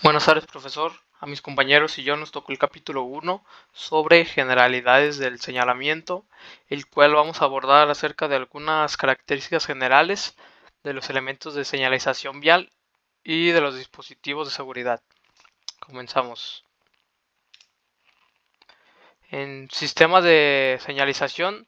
Buenas tardes, profesor. A mis compañeros y yo nos tocó el capítulo 1 sobre generalidades del señalamiento, el cual vamos a abordar acerca de algunas características generales de los elementos de señalización vial y de los dispositivos de seguridad. Comenzamos. En sistemas de señalización,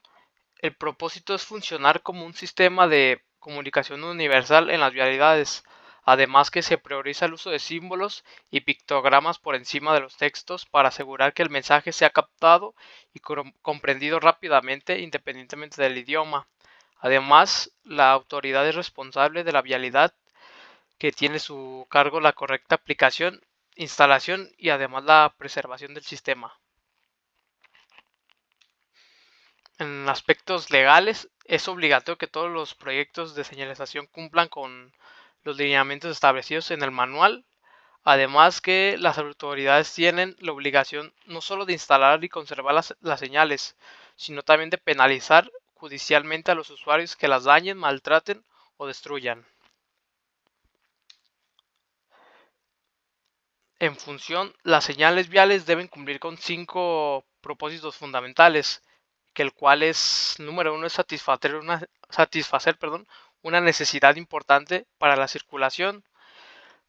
el propósito es funcionar como un sistema de comunicación universal en las vialidades, además que se prioriza el uso de símbolos y pictogramas por encima de los textos para asegurar que el mensaje sea captado y comprendido rápidamente independientemente del idioma. Además, la autoridad es responsable de la vialidad que tiene su cargo la correcta aplicación, instalación y además la preservación del sistema. En aspectos legales, es obligatorio que todos los proyectos de señalización cumplan con los lineamientos establecidos en el manual. Además que las autoridades tienen la obligación no solo de instalar y conservar las señales, sino también de penalizar judicialmente a los usuarios que las dañen, maltraten o destruyan. En función, las señales viales deben cumplir con 5 propósitos fundamentales, que el cual es, número uno, es satisfacer una necesidad importante para la circulación.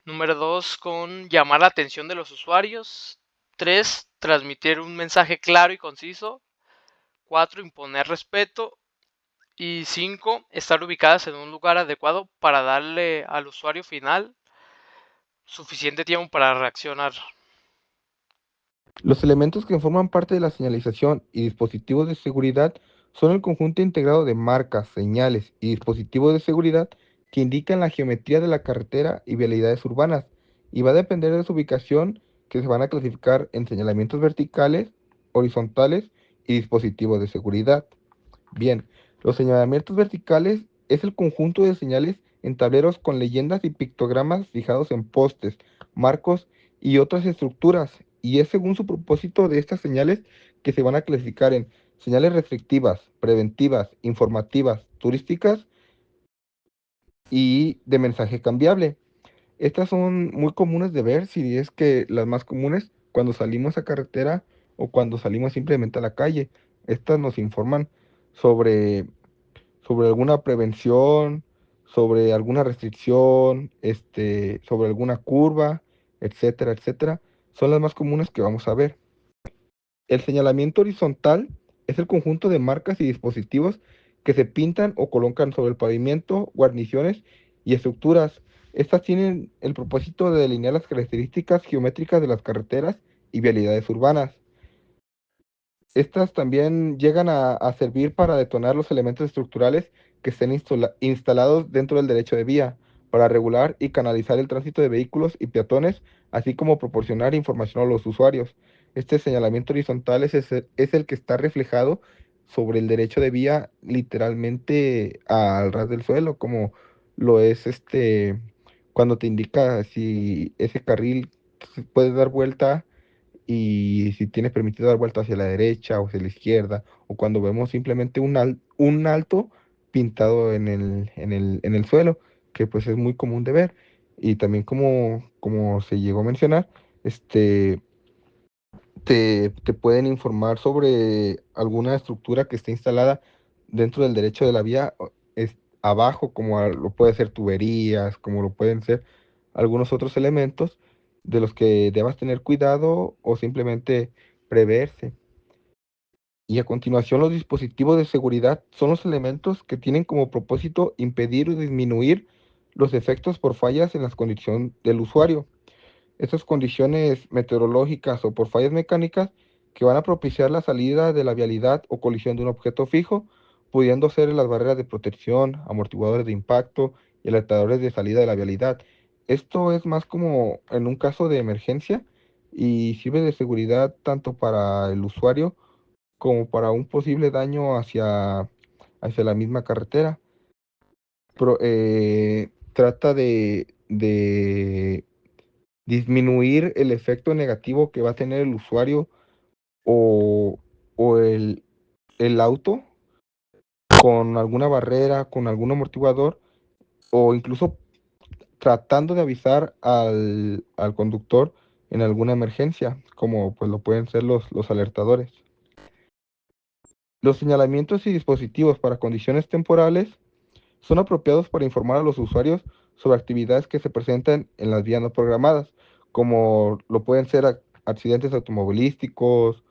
Número 2, con llamar la atención de los usuarios. 3, transmitir un mensaje claro y conciso. 4, imponer respeto. Y 5, estar ubicadas en un lugar adecuado para darle al usuario final suficiente tiempo para reaccionar. Los elementos que forman parte de la señalización y dispositivos de seguridad son el conjunto integrado de marcas, señales y dispositivos de seguridad que indican la geometría de la carretera y vialidades urbanas, y va a depender de su ubicación, que se van a clasificar en señalamientos verticales, horizontales y dispositivos de seguridad. Bien, los señalamientos verticales es el conjunto de señales en tableros con leyendas y pictogramas fijados en postes, marcos y otras estructuras, y es según su propósito de estas señales que se van a clasificar en señales restrictivas, preventivas, informativas, turísticas y de mensaje cambiable. Estas son muy comunes de ver, si es que las más comunes cuando salimos a carretera o cuando salimos simplemente a la calle. Estas nos informan sobre alguna prevención, sobre alguna restricción, sobre alguna curva, etcétera, etcétera, son las más comunes que vamos a ver. El señalamiento horizontal es el conjunto de marcas y dispositivos que se pintan o colocan sobre el pavimento, guarniciones y estructuras. Estas tienen el propósito de delinear las características geométricas de las carreteras y vialidades urbanas. Estas también llegan a servir para detonar los elementos estructurales que estén instalados dentro del derecho de vía, para regular y canalizar el tránsito de vehículos y peatones, así como proporcionar información a los usuarios. Este señalamiento horizontal es el que está reflejado sobre el derecho de vía literalmente al ras del suelo, como lo es cuando te indica si ese carril puede dar vuelta y si tienes permitido dar vuelta hacia la derecha o hacia la izquierda, o cuando vemos simplemente un alto pintado en el suelo, que pues es muy común de ver. Y también como se llegó a mencionar, este, te pueden informar sobre alguna estructura que esté instalada dentro del derecho de la vía, abajo, como lo puede ser tuberías, como lo pueden ser algunos otros elementos de los que debas tener cuidado o simplemente preverse. Y a continuación, los dispositivos de seguridad son los elementos que tienen como propósito impedir o disminuir los efectos por fallas en las condiciones del usuario. Estas condiciones meteorológicas o por fallas mecánicas que van a propiciar la salida de la vialidad o colisión de un objeto fijo, pudiendo ser las barreras de protección, amortiguadores de impacto y alertadores de salida de la vialidad. Esto es más como en un caso de emergencia y sirve de seguridad tanto para el usuario como para un posible daño hacia la misma carretera. Trata de disminuir el efecto negativo que va a tener el usuario o, o el auto con alguna barrera, con algún amortiguador, o incluso tratando de avisar al conductor en alguna emergencia, como pues lo pueden ser los alertadores. Los señalamientos y dispositivos para condiciones temporales son apropiados para informar a los usuarios sobre actividades que se presentan en las vías no programadas, como lo pueden ser accidentes automovilísticos,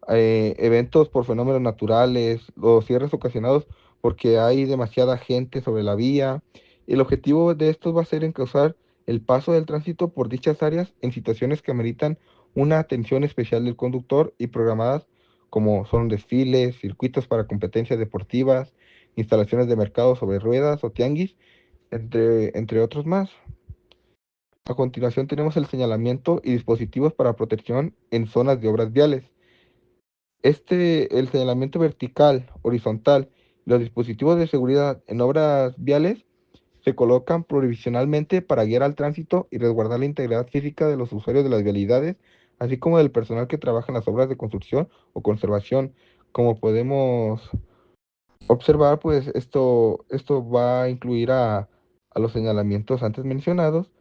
eventos por fenómenos naturales o cierres ocasionados porque hay demasiada gente sobre la vía. El objetivo de estos va a ser encauzar el paso del tránsito por dichas áreas en situaciones que ameritan una atención especial del conductor y programadas como son desfiles, circuitos para competencias deportivas, instalaciones de mercado sobre ruedas o tianguis, entre otros más. A continuación tenemos el señalamiento y dispositivos para protección en zonas de obras viales. El señalamiento vertical, horizontal y los dispositivos de seguridad en obras viales se colocan provisionalmente para guiar al tránsito y resguardar la integridad física de los usuarios de las vialidades, así como del personal que trabaja en las obras de construcción o conservación. Como podemos observar, pues esto va a incluir a los señalamientos antes mencionados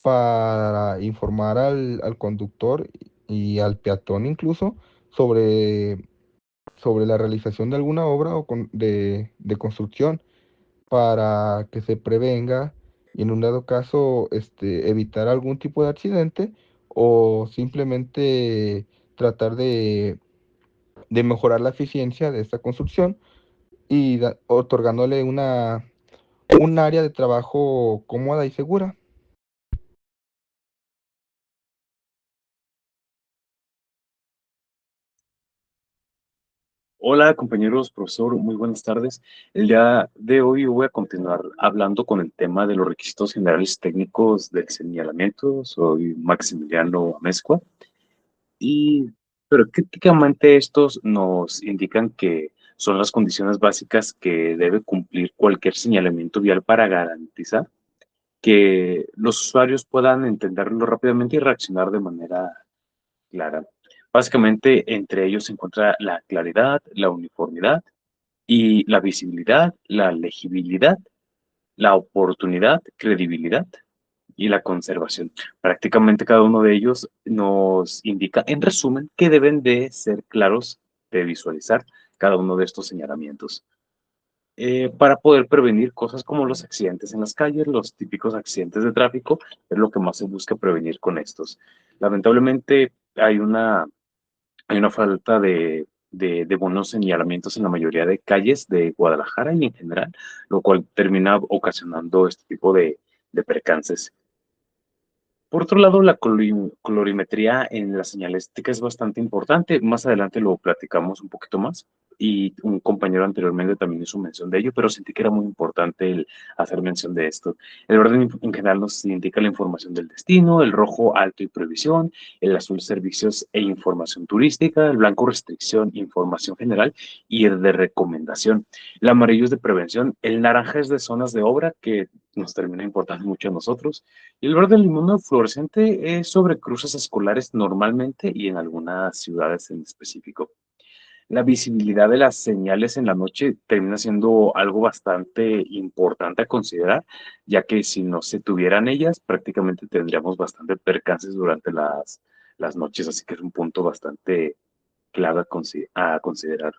para informar al conductor y al peatón incluso sobre la realización de alguna obra de construcción para que se prevenga y en un dado caso evitar algún tipo de accidente o simplemente tratar de mejorar la eficiencia de esta construcción y otorgándole un área de trabajo cómoda y segura. Hola compañeros, profesor, muy buenas tardes. El día de hoy voy a continuar hablando con el tema de los requisitos generales técnicos del señalamiento. Soy Maximiliano Amezcua y pero prácticamente estos nos indican que son las condiciones básicas que debe cumplir cualquier señalamiento vial para garantizar que los usuarios puedan entenderlo rápidamente y reaccionar de manera clara. Básicamente, entre ellos se encuentra la claridad, la uniformidad y la visibilidad, la legibilidad, la oportunidad, credibilidad y la conservación. Prácticamente cada uno de ellos nos indica, en resumen, que deben de ser claros de visualizar cada uno de estos señalamientos. Para poder prevenir cosas como los accidentes en las calles, los típicos accidentes de tráfico, es lo que más se busca prevenir con estos. Lamentablemente hay una falta de buenos señalamientos en la mayoría de calles de Guadalajara y en general, lo cual termina ocasionando este tipo de percances. Por otro lado, la colorimetría en la señalística es bastante importante. Más adelante lo platicamos un poquito más y un compañero anteriormente también hizo mención de ello, pero sentí que era muy importante el hacer mención de esto. El verde en general nos indica la información del destino, el rojo alto y previsión, el azul servicios e información turística, el blanco restricción, información general y el de recomendación. El amarillo es de prevención, el naranja es de zonas de obra que nos termina importando mucho a nosotros y el verde limón fluorescente es sobre cruces escolares normalmente y en algunas ciudades en específico. La visibilidad de las señales en la noche termina siendo algo bastante importante a considerar, ya que si no se tuvieran ellas, prácticamente tendríamos bastante percances durante las noches, así que es un punto bastante clave a considerar.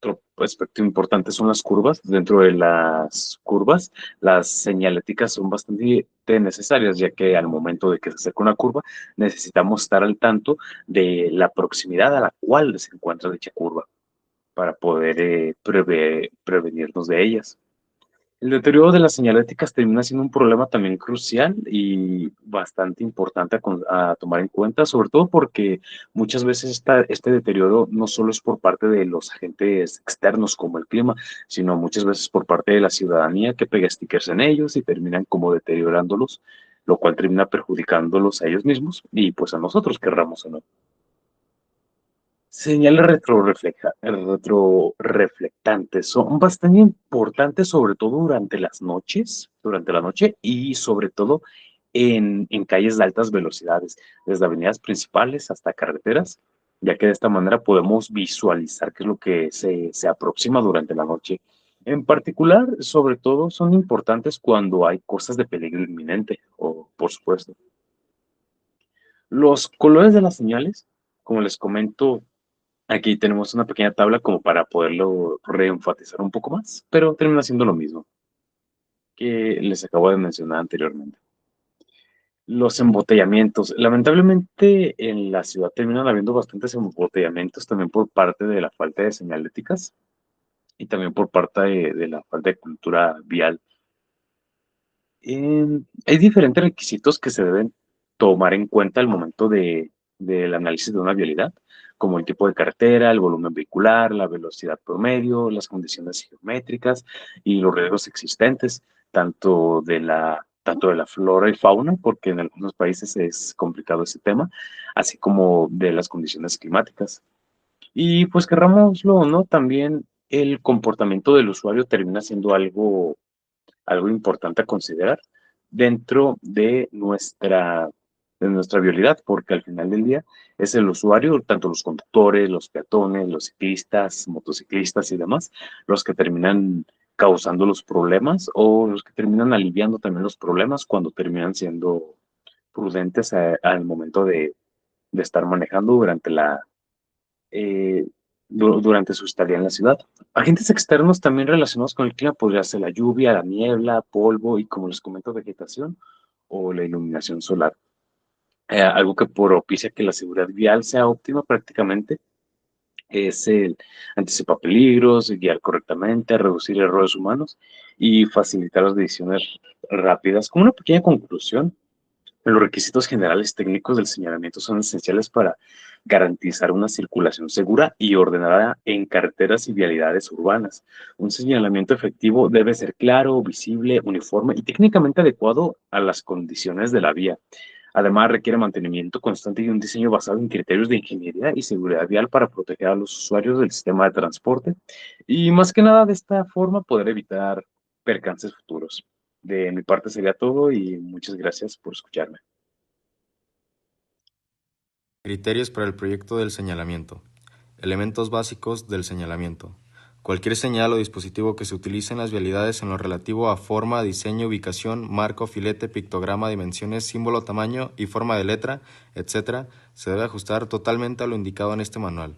Otro aspecto importante son las curvas. Dentro de las curvas, las señaléticas son bastante necesarias, ya que al momento de que se acerca una curva, necesitamos estar al tanto de la proximidad a la cual se encuentra dicha curva para poder prevenirnos de ellas. El deterioro de las señaléticas termina siendo un problema también crucial y bastante importante a tomar en cuenta, sobre todo porque muchas veces este deterioro no solo es por parte de los agentes externos como el clima, sino muchas veces por parte de la ciudadanía que pega stickers en ellos y terminan como deteriorándolos, lo cual termina perjudicándolos a ellos mismos y pues a nosotros, querramos o no. Señales retroreflectantes son bastante importantes, sobre todo durante la noche y sobre todo en calles de altas velocidades, desde avenidas principales hasta carreteras, ya que de esta manera podemos visualizar qué es lo que se aproxima durante la noche. En particular, sobre todo, son importantes cuando hay cosas de peligro inminente, o por supuesto. Los colores de las señales, como les comento, aquí tenemos una pequeña tabla como para poderlo reenfatizar un poco más, pero termina siendo lo mismo que les acabo de mencionar anteriormente. Los embotellamientos. Lamentablemente en la ciudad terminan habiendo bastantes embotellamientos también por parte de la falta de señaléticas y también por parte de la falta de cultura vial. Hay diferentes requisitos que se deben tomar en cuenta al momento del análisis de una vialidad, como el tipo de carretera, el volumen vehicular, la velocidad promedio, las condiciones geométricas y los riesgos existentes, tanto de la flora y fauna, porque en algunos países es complicado ese tema, así como de las condiciones climáticas. Y pues querrámoslo o no, también el comportamiento del usuario termina siendo algo importante a considerar dentro de nuestra vialidad, porque al final del día es el usuario, tanto los conductores, los peatones, los ciclistas, motociclistas y demás, los que terminan causando los problemas o los que terminan aliviando también los problemas cuando terminan siendo prudentes al momento de estar manejando eh, durante su estadía en la ciudad. Agentes externos también relacionados con el clima podría ser la lluvia, la niebla, polvo y, como les comento, vegetación o la iluminación solar. Algo que propicia que la seguridad vial sea óptima prácticamente es el anticipar peligros, guiar correctamente, reducir errores humanos y facilitar las decisiones rápidas. Como una pequeña conclusión, los requisitos generales técnicos del señalamiento son esenciales para garantizar una circulación segura y ordenada en carreteras y vialidades urbanas. Un señalamiento efectivo debe ser claro, visible, uniforme y técnicamente adecuado a las condiciones de la vía. Además, requiere mantenimiento constante y un diseño basado en criterios de ingeniería y seguridad vial para proteger a los usuarios del sistema de transporte y, más que nada, de esta forma poder evitar percances futuros. De mi parte sería todo y muchas gracias por escucharme. Criterios para el proyecto del señalamiento. Elementos básicos del señalamiento. Cualquier señal o dispositivo que se utilice en las vialidades en lo relativo a forma, diseño, ubicación, marco, filete, pictograma, dimensiones, símbolo, tamaño y forma de letra, etc., se debe ajustar totalmente a lo indicado en este manual.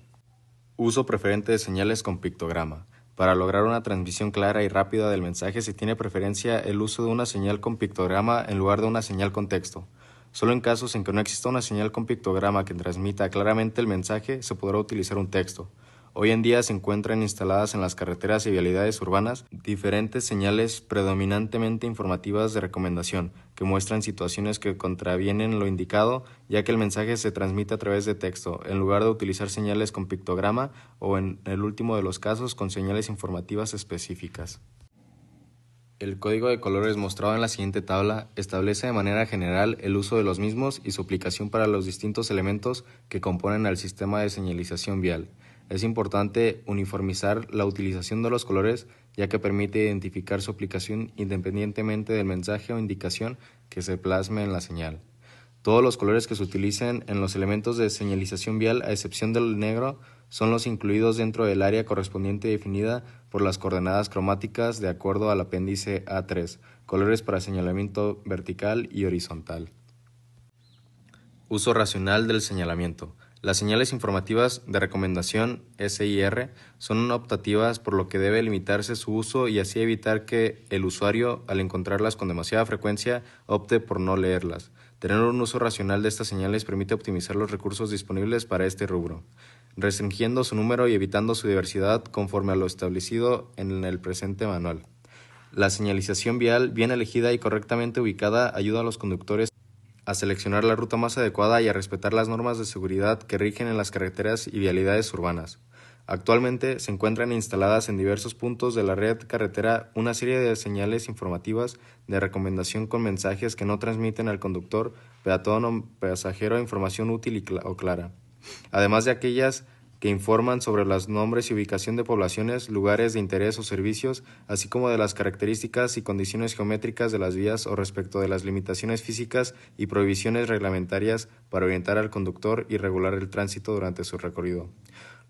Uso preferente de señales con pictograma. Para lograr una transmisión clara y rápida del mensaje se tiene preferencia el uso de una señal con pictograma en lugar de una señal con texto. Solo en casos en que no exista una señal con pictograma que transmita claramente el mensaje se podrá utilizar un texto. Hoy en día se encuentran instaladas en las carreteras y vialidades urbanas diferentes señales predominantemente informativas de recomendación que muestran situaciones que contravienen lo indicado, ya que el mensaje se transmite a través de texto, en lugar de utilizar señales con pictograma o, en el último de los casos, con señales informativas específicas. El código de colores mostrado en la siguiente tabla establece de manera general el uso de los mismos y su aplicación para los distintos elementos que componen al sistema de señalización vial. Es importante uniformizar la utilización de los colores, ya que permite identificar su aplicación independientemente del mensaje o indicación que se plasme en la señal. Todos los colores que se utilicen en los elementos de señalización vial, a excepción del negro, son los incluidos dentro del área correspondiente definida por las coordenadas cromáticas de acuerdo al apéndice A3, colores para señalamiento vertical y horizontal. Uso racional del señalamiento. Las señales informativas de recomendación SIR son optativas, por lo que debe limitarse su uso y así evitar que el usuario, al encontrarlas con demasiada frecuencia, opte por no leerlas. Tener un uso racional de estas señales permite optimizar los recursos disponibles para este rubro, restringiendo su número y evitando su diversidad conforme a lo establecido en el presente manual. La señalización vial, bien elegida y correctamente ubicada, ayuda a los conductores a seleccionar la ruta más adecuada y a respetar las normas de seguridad que rigen en las carreteras y vialidades urbanas. Actualmente se encuentran instaladas en diversos puntos de la red carretera una serie de señales informativas de recomendación con mensajes que no transmiten al conductor, peatón o pasajero información útil o clara, además de aquellas que informan sobre los nombres y ubicación de poblaciones, lugares de interés o servicios, así como de las características y condiciones geométricas de las vías o respecto de las limitaciones físicas y prohibiciones reglamentarias para orientar al conductor y regular el tránsito durante su recorrido.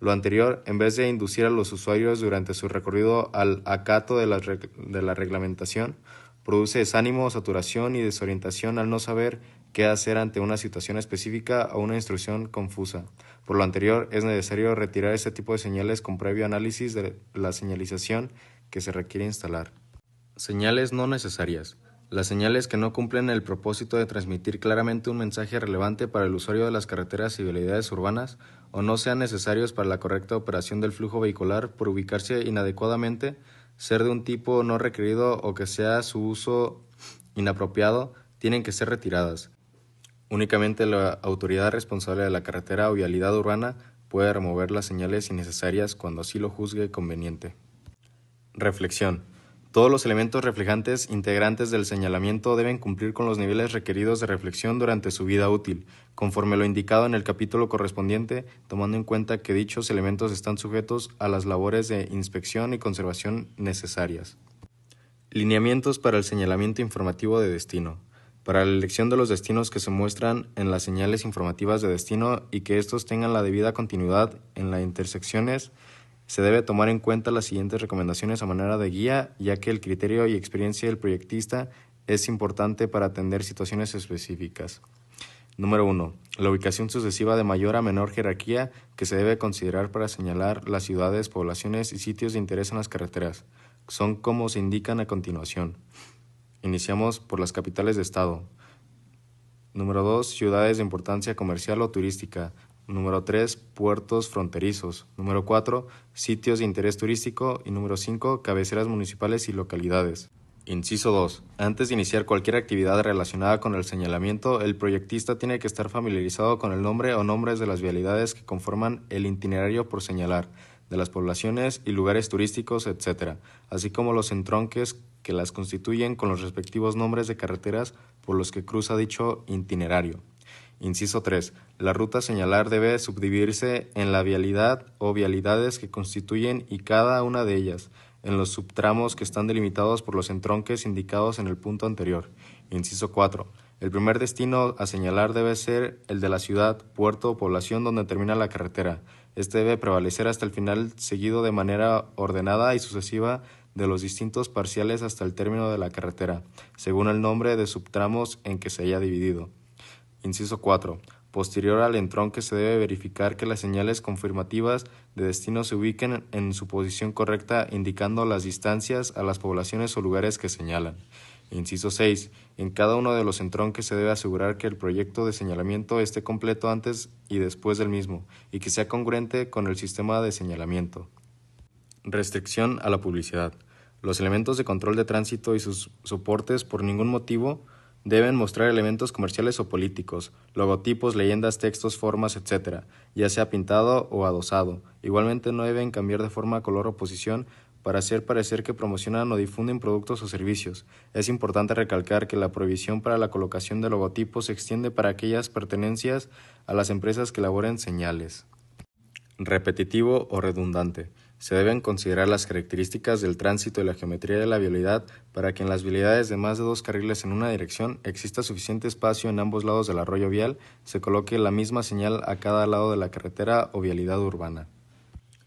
Lo anterior, en vez de inducir a los usuarios durante su recorrido al acato de la reglamentación, produce desánimo, saturación y desorientación al no saber qué hacer ante una situación específica o una instrucción confusa. Por lo anterior, es necesario retirar este tipo de señales con previo análisis de la señalización que se requiere instalar. Señales no necesarias. Las señales que no cumplen el propósito de transmitir claramente un mensaje relevante para el usuario de las carreteras y vialidades urbanas o no sean necesarios para la correcta operación del flujo vehicular por ubicarse inadecuadamente, ser de un tipo no requerido o que sea su uso inapropiado, tienen que ser retiradas. Únicamente la autoridad responsable de la carretera o vialidad urbana puede remover las señales innecesarias cuando así lo juzgue conveniente. Reflexión. Todos los elementos reflejantes integrantes del señalamiento deben cumplir con los niveles requeridos de reflexión durante su vida útil, conforme lo indicado en el capítulo correspondiente, tomando en cuenta que dichos elementos están sujetos a las labores de inspección y conservación necesarias. Lineamientos para el señalamiento informativo de destino. Para la elección de los destinos que se muestran en las señales informativas de destino y que estos tengan la debida continuidad en las intersecciones, se debe tomar en cuenta las siguientes recomendaciones a manera de guía, ya que el criterio y experiencia del proyectista es importante para atender situaciones específicas. Número 1. La ubicación sucesiva de mayor a menor jerarquía que se debe considerar para señalar las ciudades, poblaciones y sitios de interés en las carreteras. Son como se indican a continuación. Iniciamos por las capitales de estado. Número 2. Ciudades de importancia comercial o turística. Número 3, puertos fronterizos. Número 4, sitios de interés turístico. Y número 5, cabeceras municipales y localidades. Inciso 2. Antes de iniciar cualquier actividad relacionada con el señalamiento, el proyectista tiene que estar familiarizado con el nombre o nombres de las vialidades que conforman el itinerario por señalar, de las poblaciones y lugares turísticos, etc., así como los entronques que las constituyen con los respectivos nombres de carreteras por los que cruza dicho itinerario. Inciso 3. La ruta a señalar debe subdividirse en la vialidad o vialidades que constituyen y cada una de ellas, en los subtramos que están delimitados por los entronques indicados en el punto anterior. Inciso 4. El primer destino a señalar debe ser el de la ciudad, puerto o población donde termina la carretera. Este debe prevalecer hasta el final, seguido de manera ordenada y sucesiva de los distintos parciales hasta el término de la carretera, según el nombre de subtramos en que se haya dividido. Inciso 4. Posterior al entronque se debe verificar que las señales confirmativas de destino se ubiquen en su posición correcta, indicando las distancias a las poblaciones o lugares que señalan. Inciso 6. En cada uno de los entronques se debe asegurar que el proyecto de señalamiento esté completo antes y después del mismo, y que sea congruente con el sistema de señalamiento. Restricción a la publicidad. Los elementos de control de tránsito y sus soportes por ningún motivo deben mostrar elementos comerciales o políticos, logotipos, leyendas, textos, formas, etc., ya sea pintado o adosado. Igualmente no deben cambiar de forma, color o posición para hacer parecer que promocionan o difunden productos o servicios. Es importante recalcar que la prohibición para la colocación de logotipos se extiende para aquellas pertenencias a las empresas que elaboren señales. Repetitivo o redundante. Se deben considerar las características del tránsito y la geometría de la vialidad para que en las vialidades de más de 2 carriles en una dirección exista suficiente espacio en ambos lados del arroyo vial, se coloque la misma señal a cada lado de la carretera o vialidad urbana.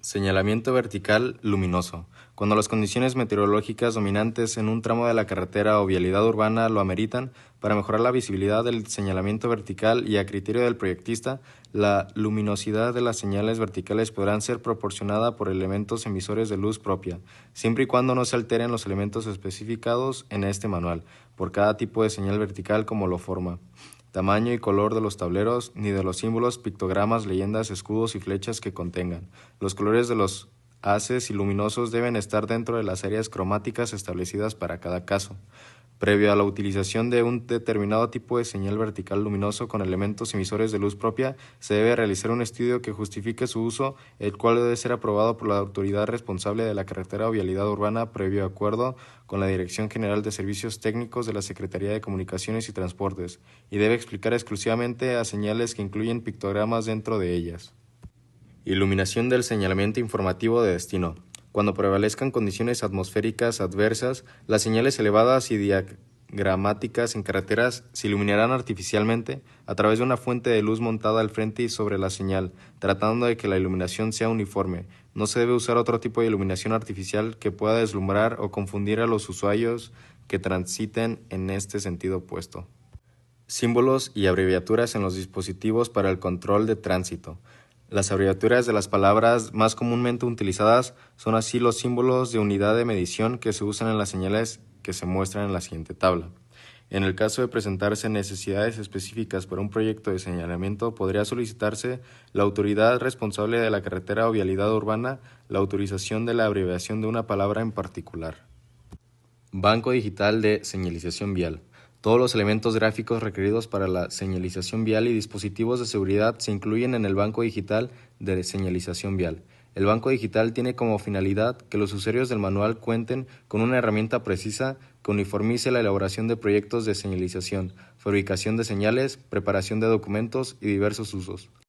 Señalamiento vertical luminoso. Cuando las condiciones meteorológicas dominantes en un tramo de la carretera o vialidad urbana lo ameritan, para mejorar la visibilidad del señalamiento vertical y a criterio del proyectista, la luminosidad de las señales verticales podrán ser proporcionada por elementos emisores de luz propia, siempre y cuando no se alteren los elementos especificados en este manual, por cada tipo de señal vertical como lo forma. Tamaño y color de los tableros, ni de los símbolos, pictogramas, leyendas, escudos y flechas que contengan. Los colores de los haces y luminosos deben estar dentro de las áreas cromáticas establecidas para cada caso. Previo a la utilización de un determinado tipo de señal vertical luminoso con elementos emisores de luz propia, se debe realizar un estudio que justifique su uso, el cual debe ser aprobado por la autoridad responsable de la carretera o vialidad urbana previo acuerdo con la Dirección General de Servicios Técnicos de la Secretaría de Comunicaciones y Transportes, y debe explicar exclusivamente a señales que incluyen pictogramas dentro de ellas. Iluminación del señalamiento informativo de destino. Cuando prevalezcan condiciones atmosféricas adversas, las señales elevadas y gramáticas en carreteras se iluminarán artificialmente a través de una fuente de luz montada al frente y sobre la señal, tratando de que la iluminación sea uniforme. No se debe usar otro tipo de iluminación artificial que pueda deslumbrar o confundir a los usuarios que transiten en este sentido opuesto. Símbolos y abreviaturas en los dispositivos para el control de tránsito. Las abreviaturas de las palabras más comúnmente utilizadas son así los símbolos de unidad de medición que se usan en las señales que se muestran en la siguiente tabla. En el caso de presentarse necesidades específicas para un proyecto de señalamiento, podría solicitarse la autoridad responsable de la carretera o vialidad urbana la autorización de la abreviación de una palabra en particular. Banco digital de señalización vial. Todos los elementos gráficos requeridos para la señalización vial y dispositivos de seguridad se incluyen en el banco digital de señalización vial. El banco digital tiene como finalidad que los usuarios del manual cuenten con una herramienta precisa que uniformice la elaboración de proyectos de señalización, fabricación de señales, preparación de documentos y diversos usos.